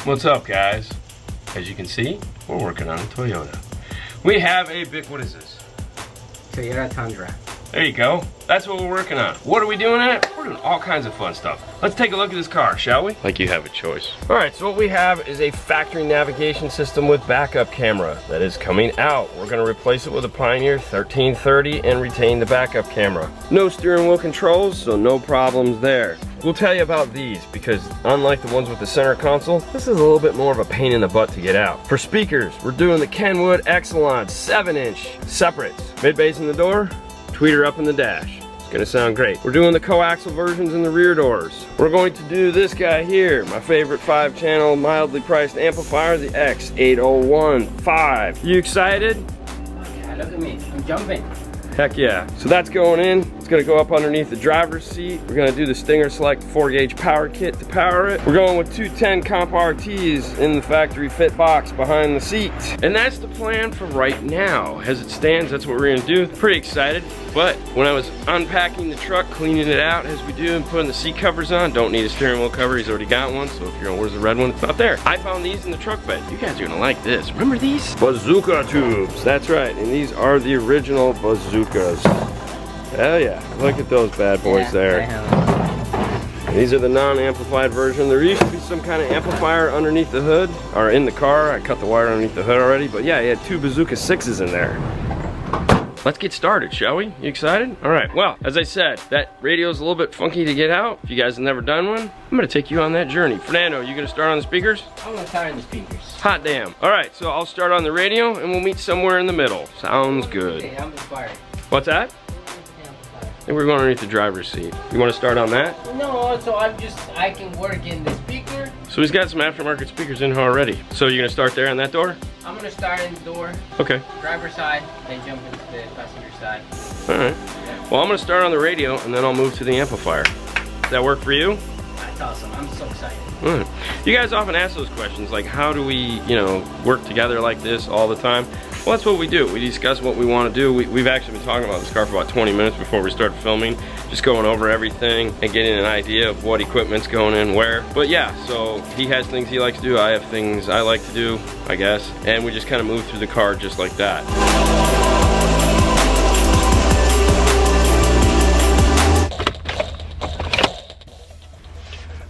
What's up, guys? As you can see, we're working on a Toyota. We have a big, what is this? Toyota Tundra. There you go. That's what we're working on. What are we doing in it? We're doing all kinds of fun stuff. Let's take a look at this car, shall we? Like you have a choice. All right, so what we have is a factory navigation system with backup camera that is coming out. We're gonna replace it with a Pioneer 1330 and retain the backup camera. No steering wheel controls, so no problems there. We'll tell you about these because unlike the ones with the center console, this is a little bit more of a pain in the butt to get out. For speakers, we're doing the Kenwood Exelon 7-inch separates. Mid-bass in the door, tweeter up in the dash. It's gonna sound great. We're doing the coaxial versions in the rear doors. We're going to do this guy here, my favorite 5-channel, mildly priced amplifier, the X8015. You excited? Yeah, look at me, I'm jumping. Heck yeah. So that's going in. It's gonna go up underneath the driver's seat. We're gonna do the Stinger Select 4-gauge power kit to power it. We're going with 210 comp RTs in the factory fit box behind the seat. And that's the plan for right now. As it stands, that's what we're gonna do. Pretty excited. But when I was unpacking the truck, cleaning it out as we do and putting the seat covers on, don't need a steering wheel cover, he's already got one. So if you're going, where's the red one? It's not there. I found these in the truck bed. You guys are gonna like this. Remember these? Bazooka tubes. That's right. And these are the original bazookas. Hell yeah, look at those bad boys there. These are the non-amplified version. There used to be some kind of amplifier underneath the hood, or in the car. I cut the wire underneath the hood already, but yeah, you had 2 Bazooka 6s in there. Let's get started, shall we? You excited? All right, well, as I said, that radio's a little bit funky to get out. If you guys have never done one, I'm gonna take you on that journey. Fernando, you gonna start on the speakers? I'm gonna start on the speakers. Hot damn. All right, so I'll start on the radio and we'll meet somewhere in the middle. Sounds good. Okay, I'm inspired. What's that? I think we're going underneath the driver's seat. You want to start on that? No, so I can work in the speaker. So he's got some aftermarket speakers in here already. So you're gonna start there on that door? I'm gonna start in the door, Okay. driver's side, then jump into the passenger side. All right. Well, I'm gonna start on the radio and then I'll move to the amplifier. Does that work for you? That's awesome, I'm so excited. All right. You guys often ask those questions, like how do we, work together like this all the time? Well, that's what we do. We discuss what we want to do. We've actually been talking about this car for about 20 minutes before we start filming, just going over everything and getting an idea of what equipment's going in where. But yeah, so he has things he likes to do, I have things I like to do, I guess, and we just kind of move through the car just like that.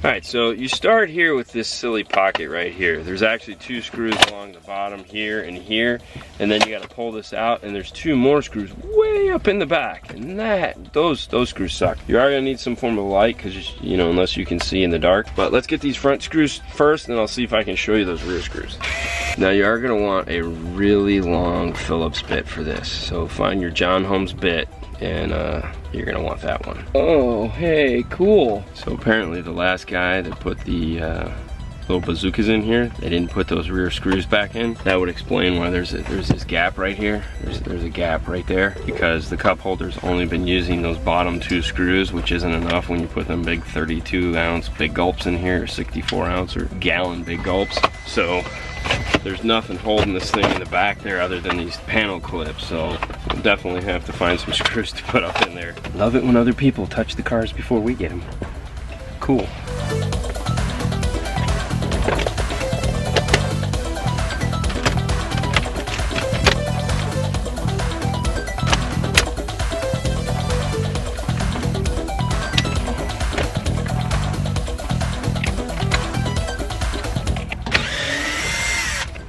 Alright, so you start here with this silly pocket right here. There's actually 2 screws along the bottom here, and then you gotta pull this out, and there's 2 more screws way up in the back. And those screws suck. You are gonna need some form of light, because unless you can see in the dark. But let's get these front screws first, and I'll see if I can show you those rear screws. Now you are gonna want a really long Phillips bit for this. So find your John Holmes bit, and you're gonna want that one. Oh, hey, cool. So apparently the last guy that put the little bazookas in here, they didn't put those rear screws back in. That would explain why there's this gap right here. There's a gap right there because the cup holder's only been using those bottom 2 screws, which isn't enough when you put them big 32-ounce big gulps in here, or 64-ounce or gallon big gulps. So there's nothing holding this thing in the back there other than these panel clips, so we'll definitely have to find some screws to put up in there. Love it when other people touch the cars before we get them. Cool.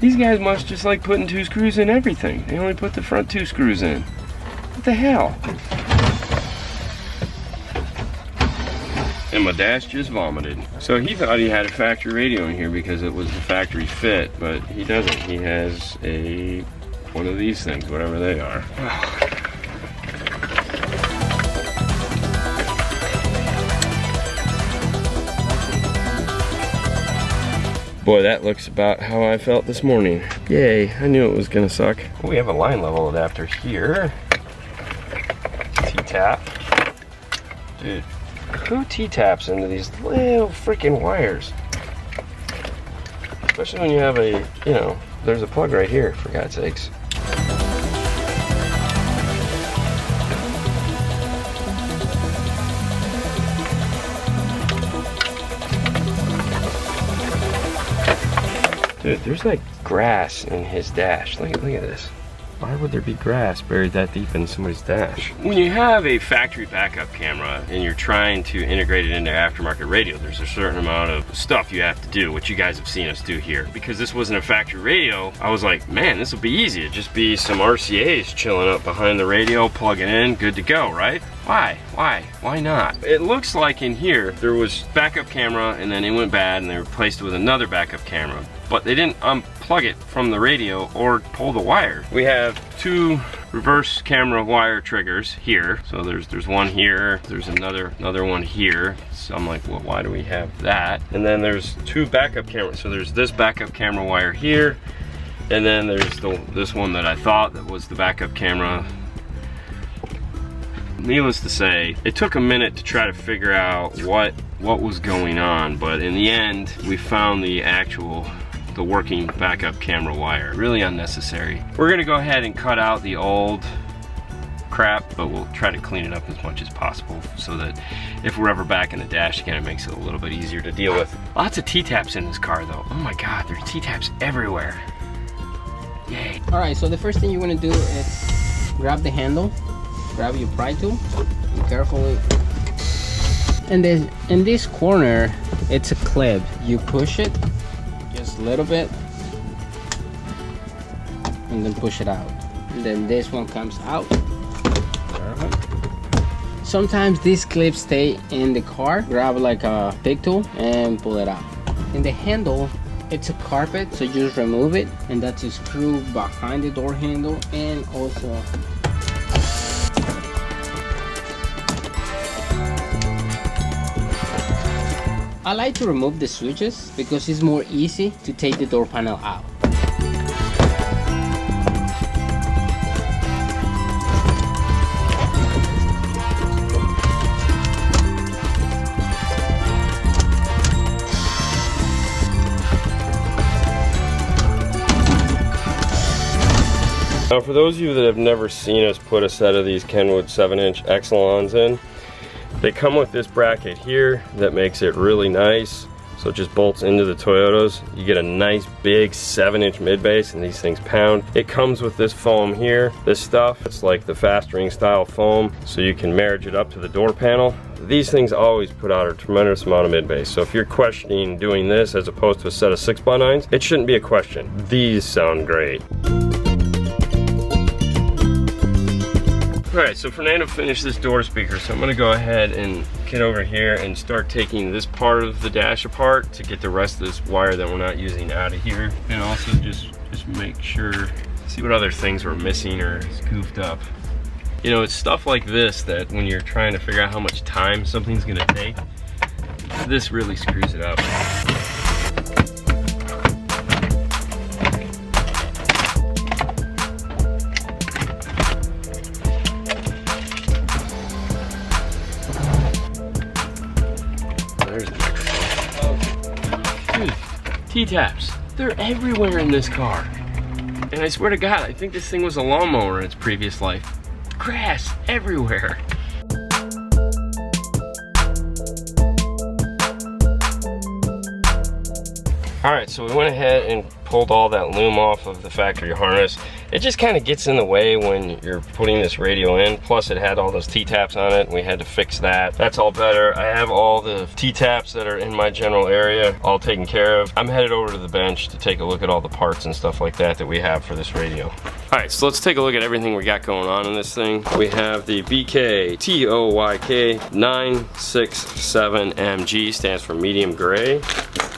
These guys must just like putting 2 screws in everything. They only put the front 2 screws in. What the hell? And my dash just vomited. So he thought he had a factory radio in here because it was the factory fit, but he doesn't. He has one of these things, whatever they are. Boy, that looks about how I felt this morning. Yay, I knew it was gonna suck. We have a line level adapter here. T-tap. Dude, who T-taps into these little freaking wires? Especially when you have there's a plug right here, for God's sakes. Dude, there's like grass in his dash. Look at this. Why would there be grass buried that deep in somebody's dash? When you have a factory backup camera and you're trying to integrate it into aftermarket radio, there's a certain amount of stuff you have to do, which you guys have seen us do here. Because this wasn't a factory radio, I was like, man, this will be easy. It'd just be some RCAs chilling up behind the radio, plug it in, good to go, right? Why not? It looks like in here, there was backup camera and then it went bad and they replaced it with another backup camera. But they didn't unplug it from the radio or pull the wire. We have two reverse camera wire triggers here. So there's one here, there's another one here. So I'm like, well, why do we have that? And then there's two backup cameras. So there's this backup camera wire here, and then there's this one that I thought that was the backup camera. Needless to say, it took a minute to try to figure out what was going on, but in the end, we found the working backup camera wire. Really unnecessary. We're gonna go ahead and cut out the old crap, but we'll try to clean it up as much as possible so that if we're ever back in the dash again, it makes it a little bit easier to deal with. Lots of T-taps in this car though. Oh my God, there's T-taps everywhere. Yay. All right, so the first thing you want to do is grab the handle, grab your pry tool, and carefully. And then in this corner, it's a clip. You push it just a little bit, and then push it out. And then this one comes out. Perfect. Sometimes these clips stay in the car. Grab like a big tool and pull it out. In the handle, it's a carpet, so just remove it, and that's a screw behind the door handle, and also I like to remove the switches because it's more easy to take the door panel out. Now for those of you that have never seen us put a set of these Kenwood 7-inch Exelons in, they come with this bracket here that makes it really nice. So it just bolts into the Toyotas. You get a nice big 7-inch mid base, and these things pound. It comes with this foam here. This stuff, it's like the fast ring style foam, so you can marriage it up to the door panel. These things always put out a tremendous amount of mid base. So if you're questioning doing this as opposed to a set of 6x9s, it shouldn't be a question. These sound great. Alright, so Fernando finished this door speaker, so I'm going to go ahead and get over here and start taking this part of the dash apart to get the rest of this wire that we're not using out of here. And also just make sure, see what other things we're missing or goofed up. You know, it's stuff like this that when you're trying to figure out how much time something's going to take, this really screws it up. T-taps, they're everywhere in this car. And I swear to God, I think this thing was a lawnmower in its previous life. Grass everywhere. Alright, so we went ahead and pulled all that loom off of the factory harness. It just kind of gets in the way when you're putting this radio in. Plus it had all those T-taps on it, and we had to fix that. That's all better. I have all the T-taps that are in my general area all taken care of. I'm headed over to the bench to take a look at all the parts and stuff like that we have for this radio. Alright, so let's take a look at everything we got going on in this thing. We have the BK TOYK 967MG, stands for medium gray.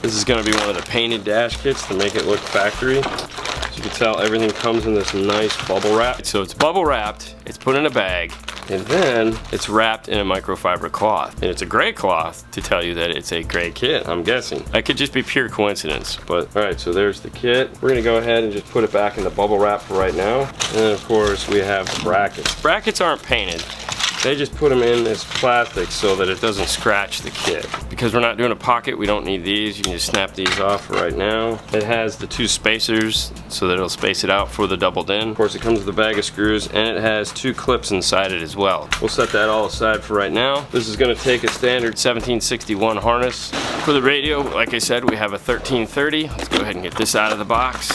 This is going to be one of the painted dash kits to make it look factory. As you can tell, everything comes in this nice bubble wrap. So it's bubble wrapped, it's put in a bag, and then it's wrapped in a microfiber cloth. And it's a gray cloth to tell you that it's a gray kit, I'm guessing. That could just be pure coincidence, but alright, so there's the kit. We're gonna go ahead and just put it back in the bubble wrap for right now. And then of course we have the brackets. Brackets aren't painted. They just put them in this plastic so that it doesn't scratch the kit. Because we're not doing a pocket, we don't need these. You can just snap these off right now. It has the 2 spacers so that it'll space it out for the doubled in. Of course, it comes with a bag of screws, and it has 2 clips inside it as well. We'll set that all aside for right now. This is going to take a standard 1761 harness. For the radio, like I said, we have a 1330. Let's go ahead and get this out of the box.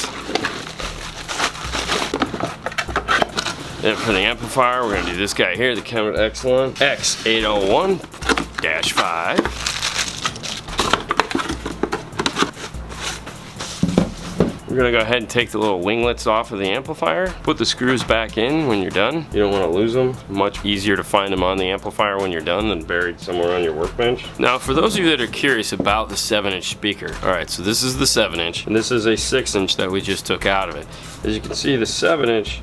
Then for the amplifier, we're going to do this guy here, the Kemet Exelon X801-5. We're going to go ahead and take the little winglets off of the amplifier. Put the screws back in when you're done. You don't want to lose them. Much easier to find them on the amplifier when you're done than buried somewhere on your workbench. Now, for those of you that are curious about the 7-inch speaker. Alright, so this is the 7-inch, and this is a 6-inch that we just took out of it. As you can see, the 7-inch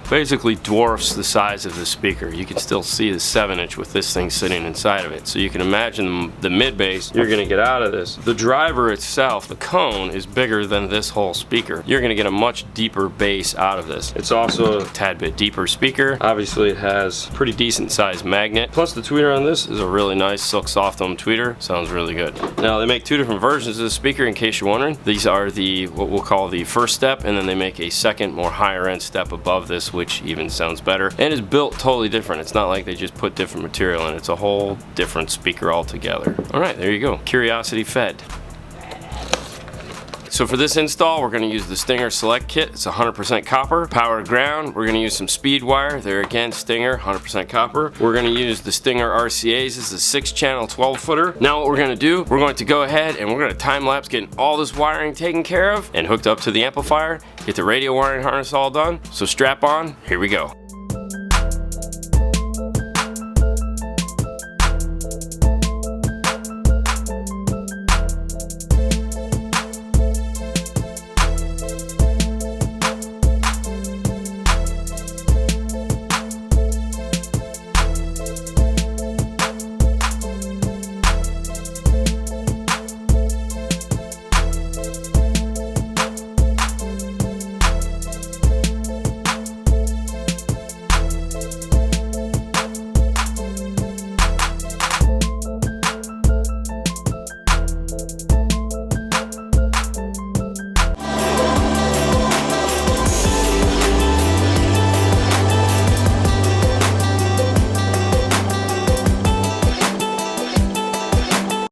basically dwarfs the size of the speaker. You can still see the 7-inch with this thing sitting inside of it. So you can imagine the mid bass you're going to get out of this. The driver itself, the cone, is bigger than this whole speaker. You're going to get a much deeper bass out of this. It's also a tad bit deeper speaker. Obviously it has pretty decent sized magnet. Plus the tweeter on this is a really nice silk soft foam tweeter. Sounds really good. Now they make 2 different versions of the speaker in case you're wondering. These are the what we'll call the first step, and then they make a second, more higher end step above this, which even sounds better and is built totally different. It's not like they just put different material in. It's a whole different speaker altogether. Alright, there you go. Curiosity fed. So for this install, we're going to use the Stinger Select Kit. It's 100% copper. Power to ground, we're going to use some speed wire. There again, Stinger, 100% copper. We're going to use the Stinger RCAs. This is a 6-channel 12-footer. Now what we're going to do, we're going to go ahead and we're going to time-lapse getting all this wiring taken care of and hooked up to the amplifier. Get the radio wiring harness all done. So strap on, here we go.